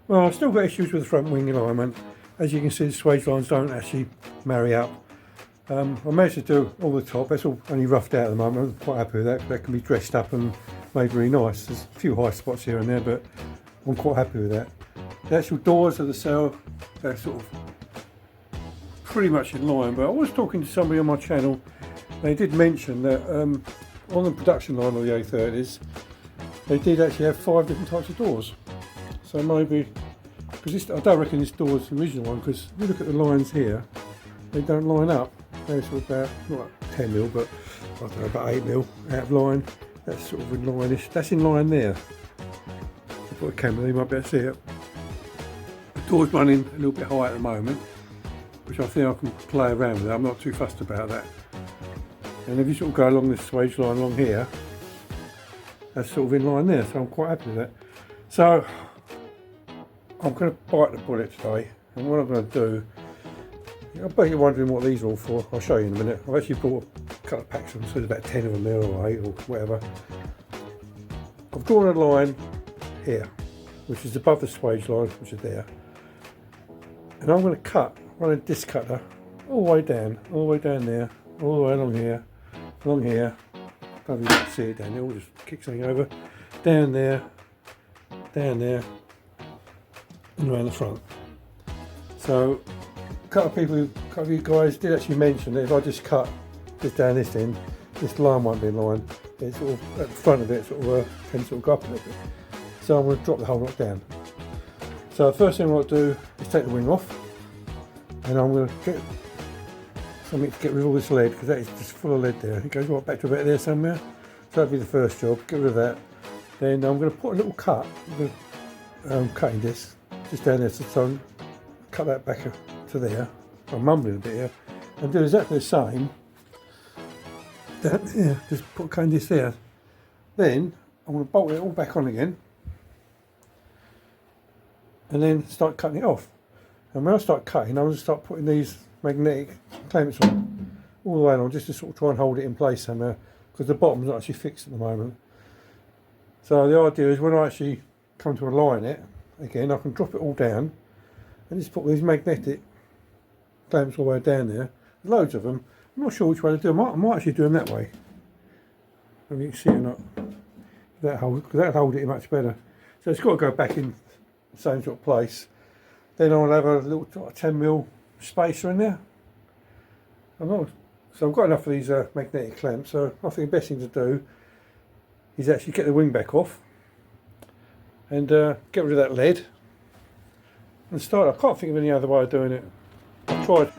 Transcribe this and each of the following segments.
Well, I've still got issues with the front wing alignment. As you can see, the swage lines don't actually marry up. I managed to do all the top. That's all only roughed out at the moment. I'm quite happy with that. That can be dressed up and made really nice. There's a few high spots here and there, but I'm quite happy with that. The actual doors of the cell, they're sort of pretty much in line. But I was talking to somebody on my channel. They did mention that on the production line of the A30s, they did actually have 5 different types of doors. So maybe, because I don't reckon this door is the original one, because if you look at the lines here, they don't line up. They're sort of about, not 10 mil, but I don't know, about 8 mil out of line. That's sort of in line-ish. That's in line there. I've got a camera, you might be able to see it. The door's running a little bit high at the moment, which I think I can play around with. I'm not too fussed about that. And if you sort of go along this swage line along here, that's sort of in line there, so I'm quite happy with that. So I'm going to bite the bullet today, and what I'm going to do, I bet you're wondering what these are all for. I'll show you in a minute. I've actually bought a couple of packs of them, so there's about 10 of them there, or 8 or whatever. I've drawn a line here, which is above the swage line, which is there, and I'm going to cut, run a disc cutter all the way down there, all the way along here, don't know if you can see it down there, we'll just kick something over, down there, and around the front. So a couple of you guys did actually mention that if I just cut this down this end, this line won't be in line. It's sort of at the front of it, sort of can sort of go up a little bit. So I'm going to drop the whole lot down. So the first thing I'm going to do is take the wing off, and I'm going to get something to get rid of all this lead, because that is just full of lead there. It goes right back to about there somewhere. So that'll be the first job, get rid of that. Then I'm going to put a little cut with cutting disc just down there, so cut that back to there. I'm mumbling a bit here, and do exactly the same down there, just put cutting disc there. Then I'm going to bolt it all back on again, and then start cutting it off. And when I start cutting, I'm going to start putting these magnetic clamps on all the way along, just to sort of try and hold it in place somehow, because the bottom's not actually fixed at the moment. So the idea is when I actually come to align it again, I can drop it all down and just put these magnetic clamps all the way down there. There's loads of them. I'm not sure which way to do them. I might actually do them that way. If you can see it or not. That'll hold it much better. So it's got to go back in the same sort of place. Then I'll have a little 10mm spacer in there. So I've got enough of these magnetic clamps, so I think the best thing to do is actually get the wing back off and get rid of that lead and start. I can't think of any other way of doing it. I've tried.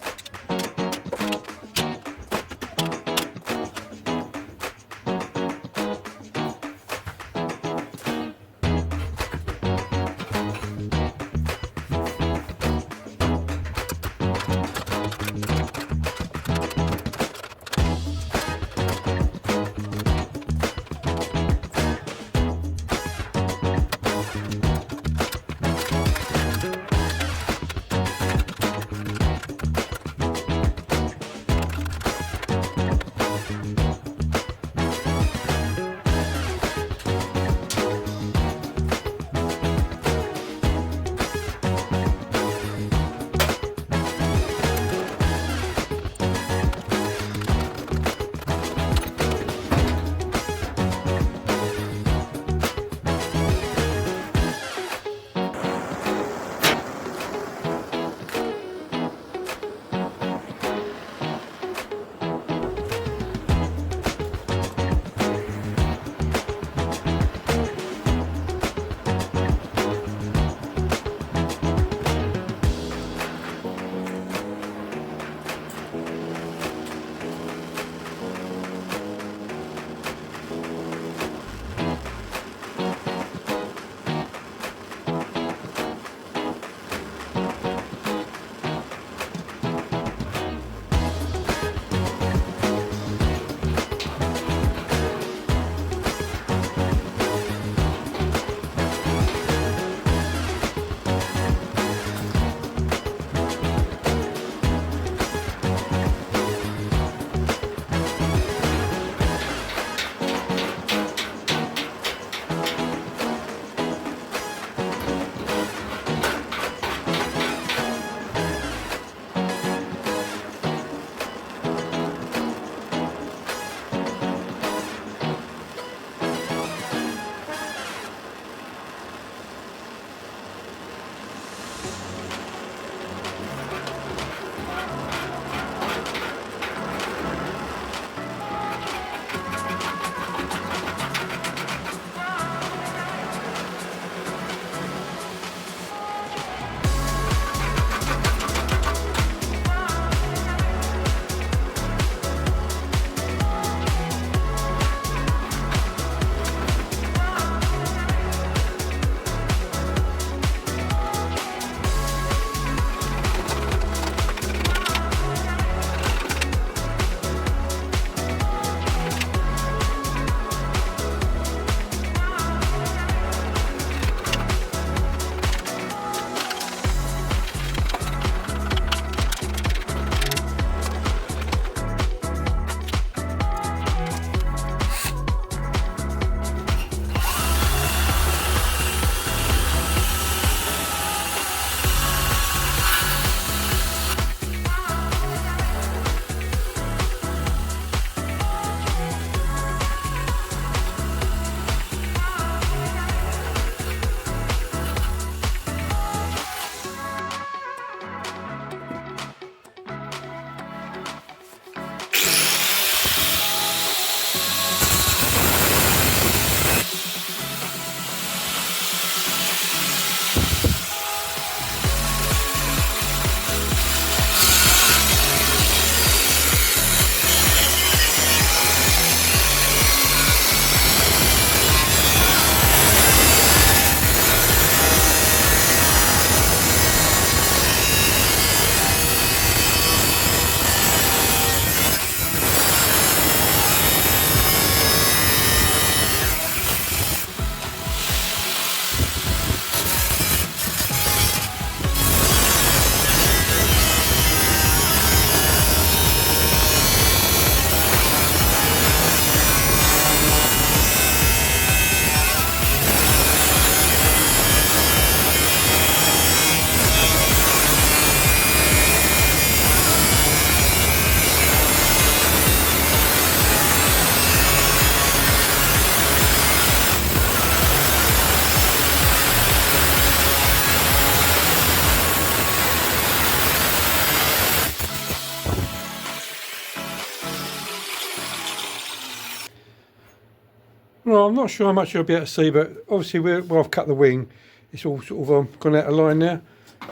Well, I'm not sure how much you'll be able to see, but obviously where I've cut the wing, it's all sort of gone out of line now.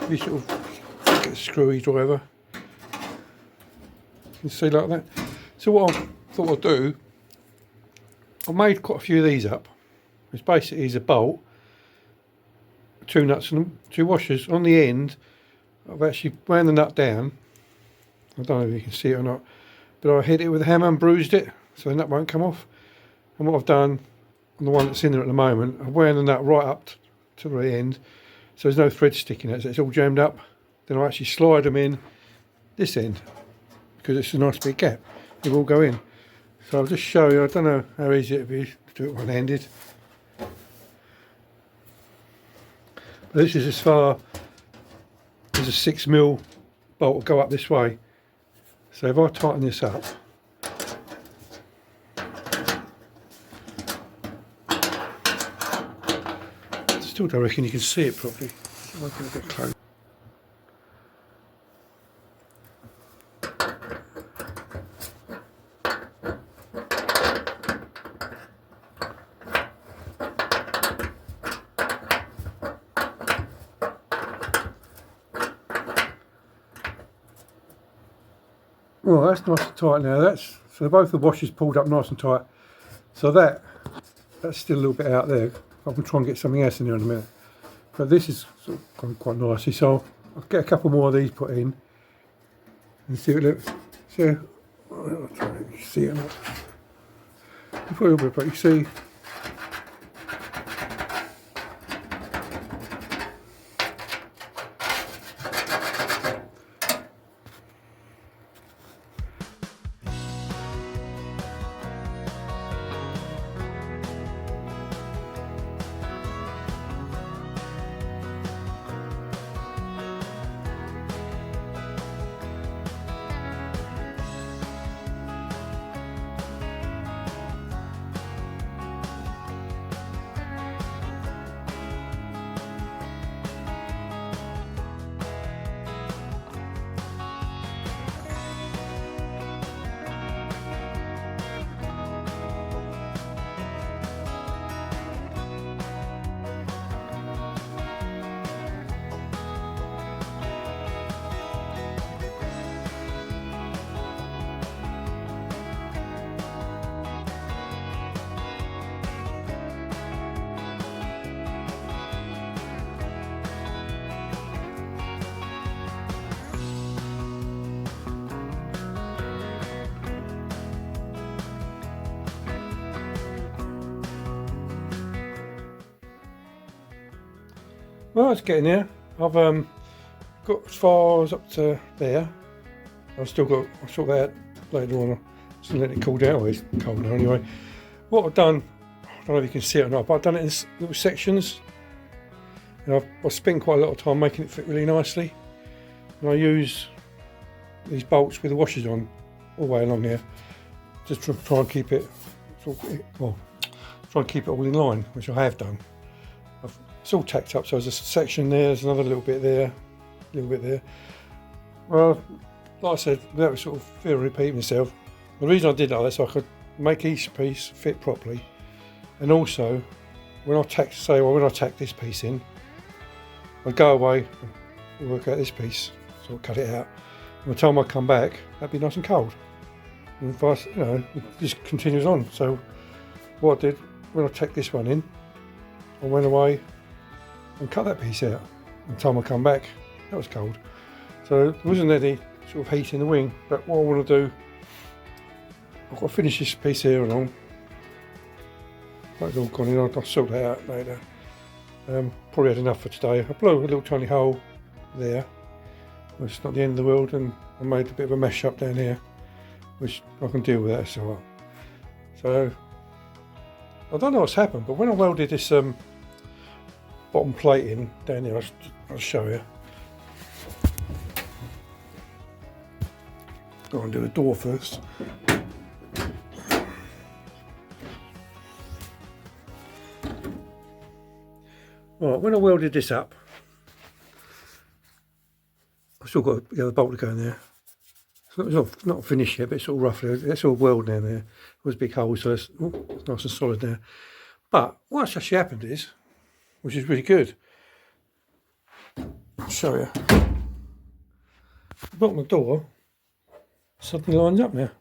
If you sort of get the screwdriver, you can see like that. So what I thought I'd do, I made quite a few of these up. It's basically a bolt, 2 nuts and 2 washers. On the end, I've actually wound the nut down. I don't know if you can see it or not, but I hit it with a hammer and bruised it, so the nut won't come off. And what I've done on the one that's in there at the moment, I've wound the nut right up to the end, so there's no thread sticking out, so it's all jammed up. Then I actually slide them in this end, because it's a nice big gap. They will go in. So I'll just show you, I don't know how easy it would be to do it one-handed. But this is as far as a 6mm bolt will go up this way. So if I tighten this up, still don't reckon you can see it properly. I'll get a bit close. Well, that's nice and tight now. So both the washers pulled up nice and tight. So that's still a little bit out there. I can try and get something else in there in a minute. But this is sort of gone quite nicely. So I'll get a couple more of these put in and see what it looks. So I'll try to see it or not. Put a little bit, but you see. Well, it's getting there. I've got as far as up to there. I'll sort that out later on. Just let it cool down. Well, it's cold now anyway. What I've done, I don't know if you can see it or not, but I've done it in little sections. And I've spent quite a lot of time making it fit really nicely. And I use these bolts with the washers on all the way along here, just to try and keep it, try and keep it all in line, which I have done. It's all tacked up, so there's a section there, there's another little bit there, a little bit there. Well, like I said, without sort of fear of repeating myself, the reason I did that is so I could make each piece fit properly, and also when I tack this piece in, I'd go away and work out this piece, so I'll cut it out. And by the time I come back, that'd be nice and cold. And if it just continues on. So what I did, when I tacked this one in, I went away and cut that piece out. By the time I come back, that was cold. So there wasn't any sort of heat in the wing, but what I want to do, I've got to finish this piece here along. That's all gone in, I'll sort that out later. Probably had enough for today. I blew a little tiny hole there, which is not the end of the world, and I made a bit of a mesh up down here, which I can deal with that as well. So I don't know what's happened, but when I welded this bottom plate in down here, I'll show you. Go and do the door first. Right, when I welded this up, I've still got the other bolt to go in there. it's not finished yet, but it's sort of roughly, it's all weld down there. There's a big hole, so it's nice and solid now. But what's actually happened is, which is really good, I'll show you. The bottom of the door suddenly lines up now.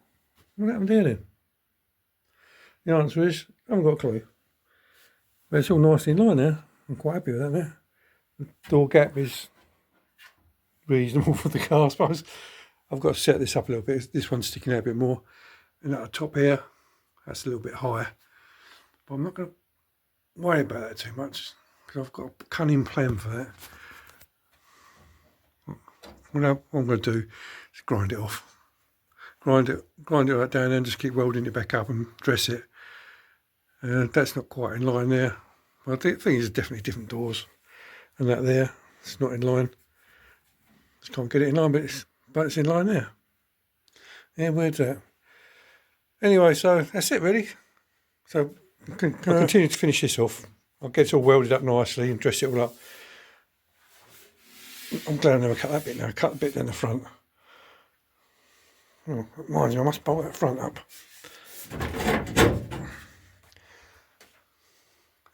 What happened here then? The answer is, I haven't got a clue. But it's all nicely in line now. I'm quite happy with that now. The door gap is reasonable for the car, I suppose. I've got to set this up a little bit. This one's sticking out a bit more. And at the top here, that's a little bit higher. But I'm not going to worry about that too much, because I've got a cunning plan for that. What I'm going to do is grind it off. Grind it right down and just keep welding it back up and dress it. That's not quite in line there. Well, I think it's definitely different doors. And that there, it's not in line. Just can't get it in line, but it's in line there. Yeah, weird's that. Anyway, so that's it really. So I'll continue to finish this off. I'll get it all welded up nicely and dress it all up. I'm glad I never cut that bit now. I cut the bit down the front. Oh, reminds me, I must bolt that front up.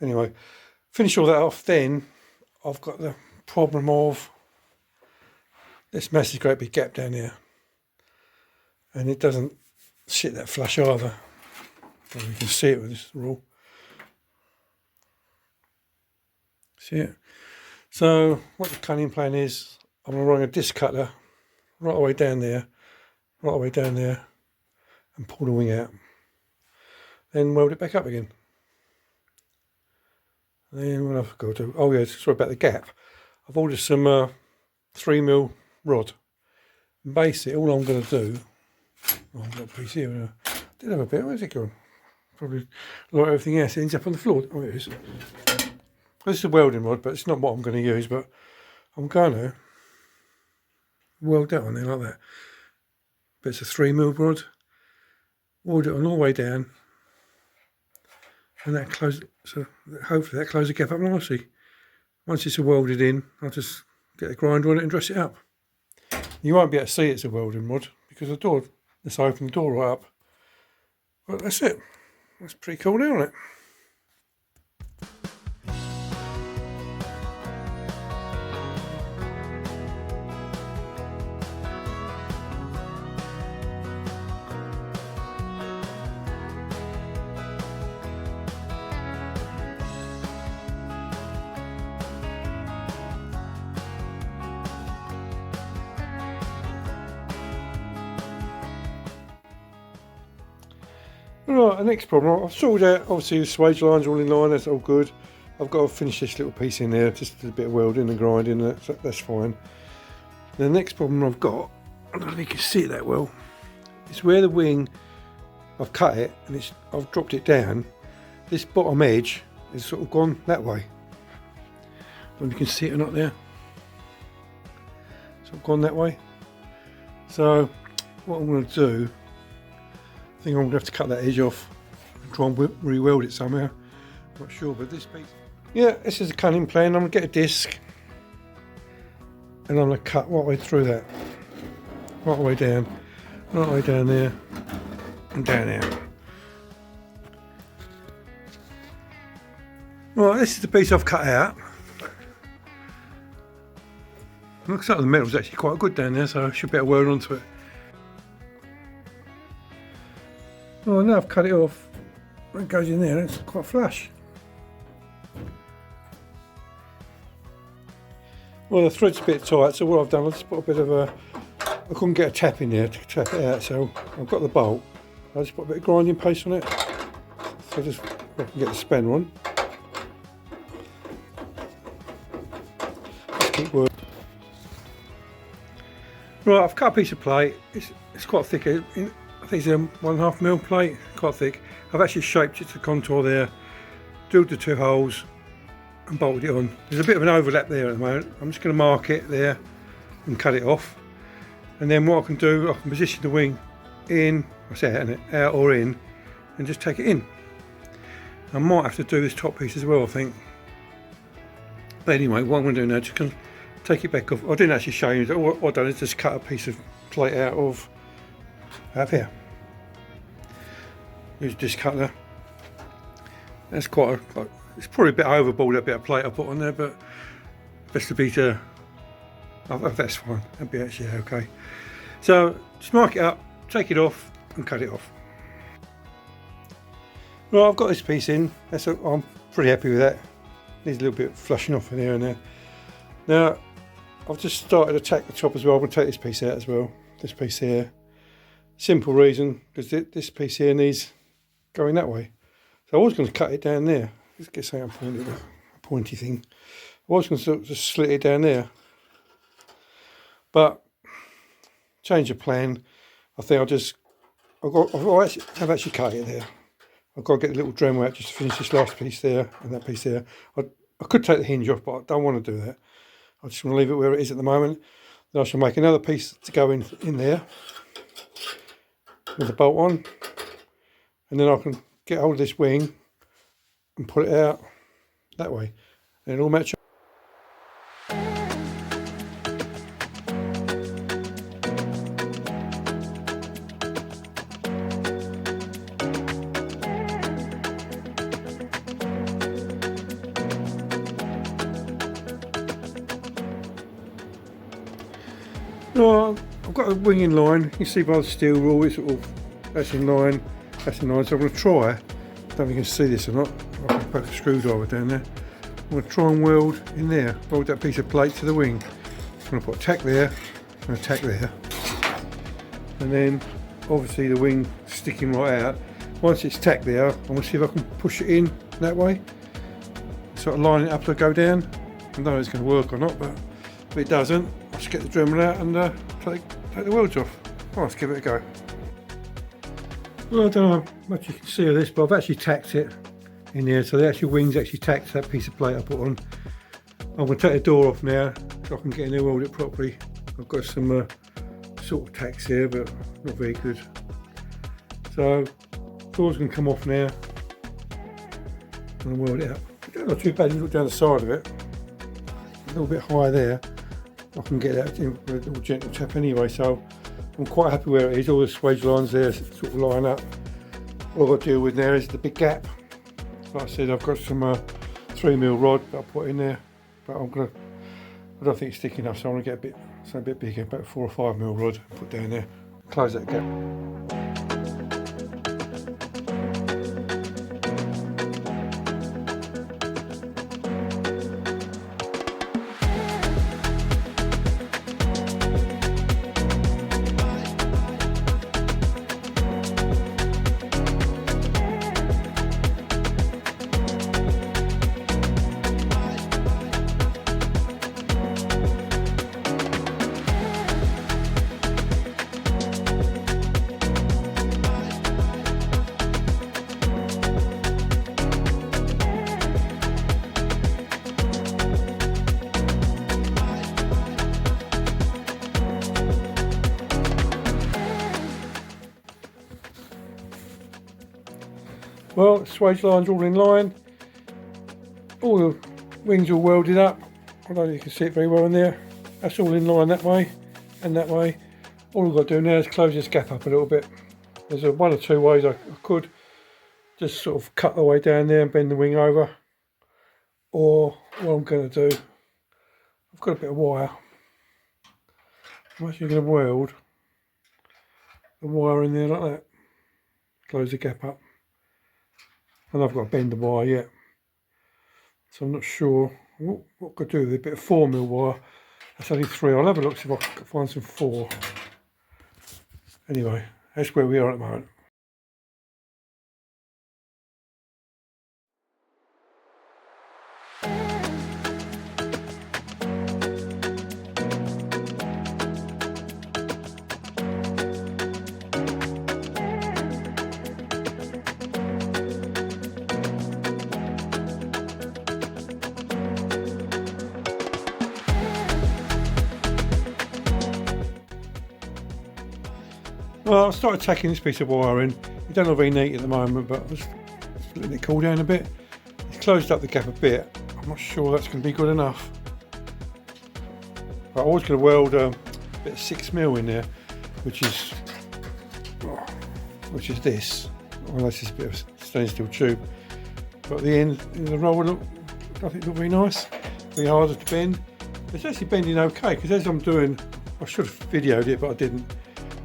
Anyway, finish all that off, then I've got the problem of this massive great big gap down here. And it doesn't sit that flush either. Well, you can see it with this rule. See it? So what the cunning plan is, I'm going to run a disc cutter right away down there, and pull the wing out. Then weld it back up again. Then what I've got to do, oh yeah, sorry about the gap. I've ordered some 3mm rod. Basically, all I'm going to do, oh, I've got a piece here. I did have a bit, where's it gone? Probably like everything else, it ends up on the floor. Oh, it is. This is a welding rod, but it's not what I'm going to use, but I'm going to weld that on there like that. But it's a 3mm rod. Weld it on all the way down. And that closes, so hopefully that closes the gap up nicely. Once it's welded in, I'll just get a grinder on it and dress it up. You won't be able to see it's a welding rod because the door, let's open the door right up. But that's it. That's pretty cool now, isn't it? Right, the next problem, I've sorted out, obviously the swage lines are all in line, that's all good. I've got to finish this little piece in there, just a bit of welding and grinding, that's fine. The next problem I've got, I don't know if you can see it that well, is where the wing, I've cut it and I've dropped it down, this bottom edge is sort of gone that way. I don't know if you can see it or not there. Sort of gone that way. So what I'm going to do, I think I'm going to have to cut that edge off and try and re-weld it somehow. Not sure, but this piece... Yeah, this is a cunning plan. I'm going to get a disc and I'm going to cut right the way through that. Right the way down there and down here. Right, this is the piece I've cut out. Looks like the metal's actually quite good down there, so I should be able to weld onto it. Oh, now I've cut it off. It goes in there, it's quite flush. Well, the thread's a bit tight, so what I've done, I've just put a bit of a... I couldn't get a tap in there to tap it out, so I've got the bolt. I just put a bit of grinding paste on it. So I can get the spanner on. Just keep working. Right, I've cut a piece of plate. It's quite thick. I think it's a 1.5mm plate, quite thick. I've actually shaped it to the contour there, drilled the 2 holes and bolted it on. There's a bit of an overlap there at the moment. I'm just going to mark it there and cut it off. And then what I can do, I can position the wing in, I say out or in, and just take it in. I might have to do this top piece as well, I think. But anyway, what I'm going to do now, just going to take it back off. I didn't actually show you, all I've done is just cut a piece of plate out of out here. Use this cutler. That's quite it's probably a bit overboard, that bit of plate I put on there, but best to be oh, that's fine, that'd be actually okay. So just mark it up, take it off and cut it off. Right, I've got this piece in, I'm pretty happy with that. Needs a little bit of flushing off in here and there. Now I've just started to tack the top as well. I'm going to take this piece out as well, this piece here. Simple reason, because this piece here needs going that way. So I was going to cut it down there. Let's get something a pointy thing. I was going to sort of just slit it down there, but change of plan. I think I've actually cut it there. I've got to get the little Dremel out just to finish this last piece there and that piece there. I could take the hinge off, but I don't want to do that. I just want to leave it where it is at the moment. Then I shall make another piece to go in there with the bolt on, and then I can get hold of this wing and put it out that way, and it'll match up. Well, I've got a wing in line. You can see by the steel rule, it's that's in line, that's in line. So I'm going to try, I don't know if you can see this or not, I can poke a screwdriver down there. I'm going to try and weld in there, weld that piece of plate to the wing. I'm going to put a tack there and a tack there. And then obviously the wing sticking right out. Once it's tacked there, I'm going to see if I can push it in that way. Sort of line it up to go down. I don't know if it's going to work or not, but if it doesn't, I'll just get the Dremel out and take the welds off. Well, let's give it a go. Well, I don't know how much you can see of this, but I've actually tacked it in there. So the actual wing's actually tacked to that piece of plate I put on. I'm going to take the door off now so I can get in there and weld it properly. I've got some sort of tacks here, but not very good. So the door's going to come off now and weld it up. It's not too bad if you look down the side of it. A little bit higher there. I can get that with a little gentle tap anyway, so I'm quite happy where it is. All the swage lines there sort of line up. All I've got to deal with there is the big gap. Like I said, I've got some 3mm rod that I put in there, but I don't think it's thick enough, so I'm going to get a bit bigger, about 4 or 5mm rod, put down there, close that gap. Well, the swage lines are all in line. All the wings are welded up. I don't know if you can see it very well in there. That's all in line that way and that way. All we've got to do now is close this gap up a little bit. There's one or two ways I could just sort of cut the way down there and bend the wing over. Or what I'm going to do, I've got a bit of wire. I'm actually going to weld the wire in there like that. Close the gap up. And I've got to bend the wire yet. So I'm not sure what I could do with a bit of 4mm wire. That's only 3. I'll have a look, see if I can find some 4. Anyway, that's where we are at the moment. Well, I started tacking this piece of wire in. It don't look very neat at the moment, but I'm just letting it cool down a bit. It's closed up the gap a bit. I'm not sure that's going to be good enough. But I was going to weld a bit of 6mm in there, which is which is this. Well, that's just a bit of stainless steel tube. But the end of the roller look, I think look very nice. Very harder to bend. It's actually bending okay, because as I'm doing, I should have videoed it, but I didn't.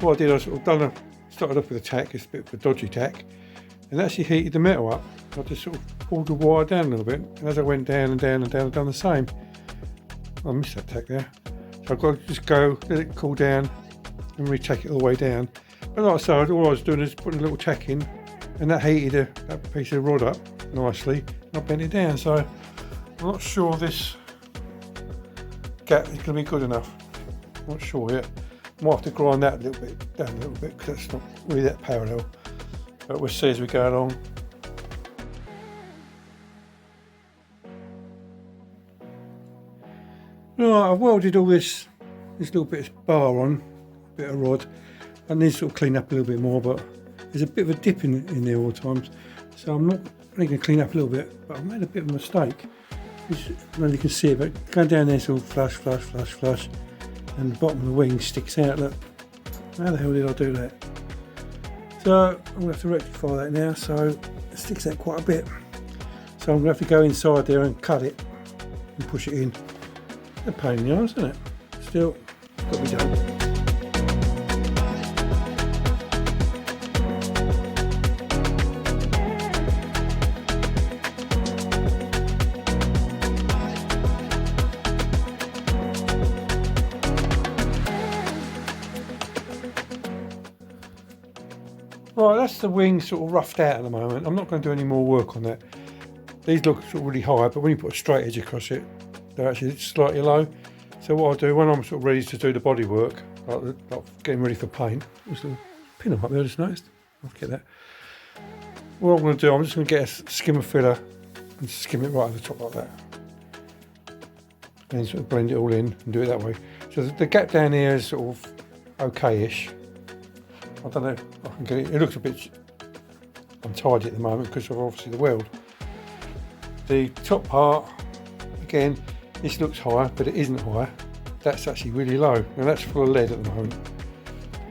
What I did, I sort of started off with a tack. It's a bit of a dodgy tack, and actually heated the metal up. I just sort of pulled the wire down a little bit, and as I went down and down and down, I've done the same. I missed that tack there, so I've got to just go, let it cool down, and re-tack it all the way down. But like I said, all I was doing is putting a little tack in, and that heated that piece of rod up nicely, and I bent it down. So I'm not sure this gap is going to be good enough. I'm not sure yet. Might have to grind that a little bit down a little bit, because that's not really that parallel. But we'll see as we go along. Right, I've welded all this little bit of bar on, a bit of rod. I need to sort of clean up a little bit more, but there's a bit of a dip in there all the times. So I'm not really going to clean up a little bit, but I've made a bit of a mistake. I don't know if you can see it, but going down there, it's all flush, flush, flush, flush. And the bottom of the wing sticks out. Look, how the hell did I do that? So I'm going to have to rectify that now. So it sticks out quite a bit. So I'm going to have to go inside there and cut it and push it in. A pain in the arse, isn't it? Still, it's got to be done. Right, that's the wing sort of roughed out at the moment. I'm not going to do any more work on that. These look sort of really high, but when you put a straight edge across it, they're actually slightly low. So what I'll do when I'm sort of ready to do the body work, like getting ready for paint, there's a little pin up there, I just noticed. I'll get that. What I'm going to do, I'm just going to get a skimmer filler and skim it right at the top like that. And sort of blend it all in and do it that way. So the gap down here is sort of okay-ish. I don't know if I can get it. It looks a bit untidy at the moment because of obviously the weld. The top part, again, this looks high, but it isn't high. That's actually really low, and that's full of lead at the moment.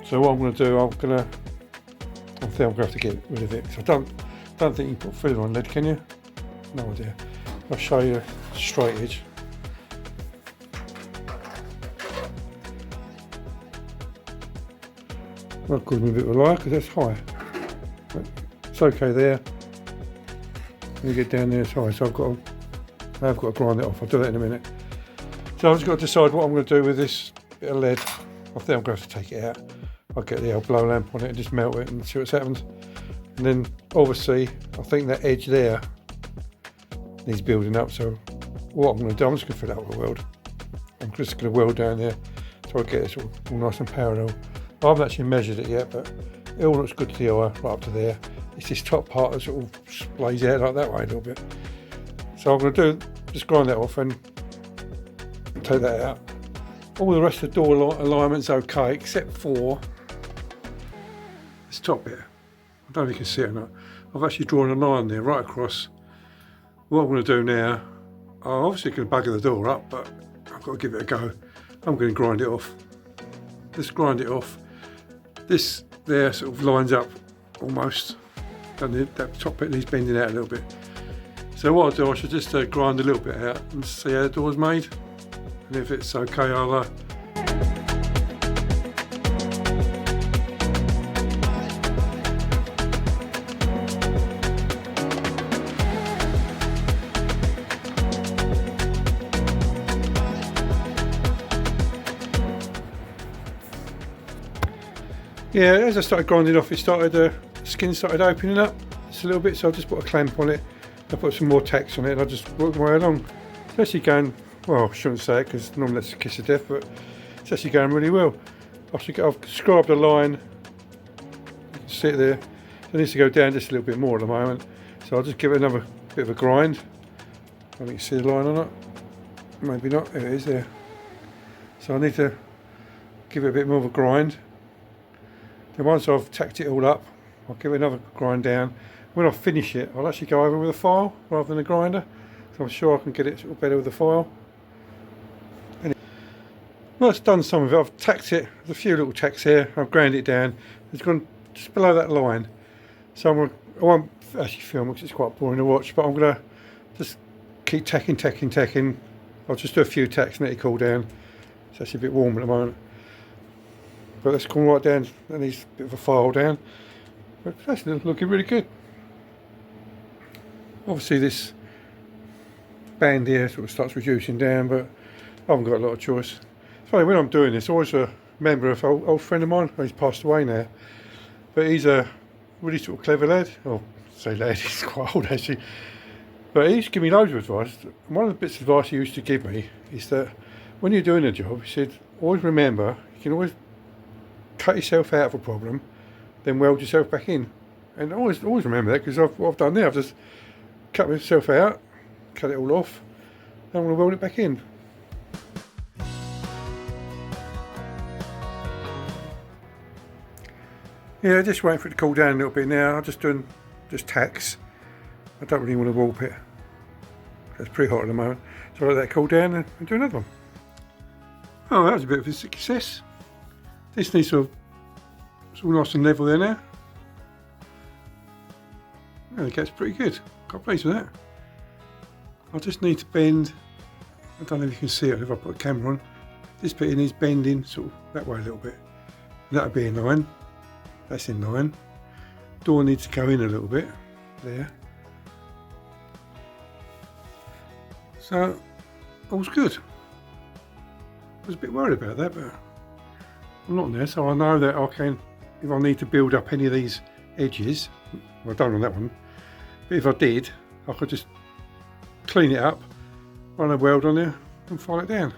So what I'm going to do, I think I'm going to have to get rid of it. So I don't think you can put filler on lead, can you? No idea. I'll show you a straight edge. That caused me a bit of a lie because that's high. But it's okay there. When you get down there, it's high. So I've got to grind it off. I'll do that in a minute. So I've just got to decide what I'm going to do with this bit of lead. I think I'm going to have to take it out. I'll get the old blow lamp on it and just melt it and see what's happened. And then obviously I think that edge there needs building up. So what I'm going to do, I'm just going to fill it up with a weld. I'm just going to weld down there so I get it all nice and parallel. I haven't actually measured it yet, but it all looks good to the eye, right up to there. It's this top part that sort of splays out like that way a little bit. So I'm going to do, just grind that off and take that out. All the rest of the door alignment's okay, except for this top bit. I don't know if you can see it or not. I've actually drawn a line there right across. What I'm going to do now, I'm obviously going to bugger the door up, but I've got to give it a go. I'm going to grind it off. Just grind it off. This there sort of lines up almost, and that top bit needs bending out a little bit. So what I'll do, I should just grind a little bit out and see how the door's made, and if it's okay, I'll yeah, as I started grinding off, the skin started opening up just a little bit, so I just put a clamp on it. I put some more tacks on it and I just worked my way along. It's actually going, well, I shouldn't say it because normally that's a kiss of death, but it's actually going really well. I've scribed a line, you can see it there. It needs to go down just a little bit more at the moment, so I'll just give it another bit of a grind. I think you can see the line on it. Maybe not, there it is there. So I need to give it a bit more of a grind. Then once I've tacked it all up, I'll give it another grind down. When I finish it, I'll actually go over with a file rather than a grinder, so I'm sure I can get it sort of better with a file. Anyway, well, it's done some of it. I've tacked it. There's a few little tacks here. I've ground it down. It's gone just below that line. So I won't actually film because it's quite boring to watch, but I'm going to just keep tacking. I'll just do a few tacks and let it cool down. It's actually a bit warm at the moment. But let's come right down, that needs a bit of a file down. But that's looking really good. Obviously this band here sort of starts reducing down, but I haven't got a lot of choice. It's funny, when I'm doing this, I always remember an old friend of mine, he's passed away now, but he's a really sort of clever lad. Oh, say lad, he's quite old actually. But he used to give me loads of advice. One of the bits of advice he used to give me is that when you're doing a job, he said, always remember, you can always cut yourself out of a problem, then weld yourself back in. And I always remember that, because what I've done there, I've just cut myself out, cut it all off, and I'm going to weld it back in. Yeah, just waiting for it to cool down a little bit now. I'm just doing tacks. I don't really want to warp it. It's pretty hot at the moment. So I'll let that cool down and do another one. Oh, that was a bit of a success. This needs sort of nice and level there now. Yeah, the gap's pretty good. Quite pleased with that. I just need to bend. I don't know if you can see it if I put a camera on. This bit needs bending sort of that way a little bit. That'll be in line. That's in line. Door needs to go in a little bit there. So all's good. I was a bit worried about that, but I'm not there, so I know that I can, if I need to build up any of these edges, well, I don't on that one, but if I did, I could just clean it up, run a weld on there and file it down.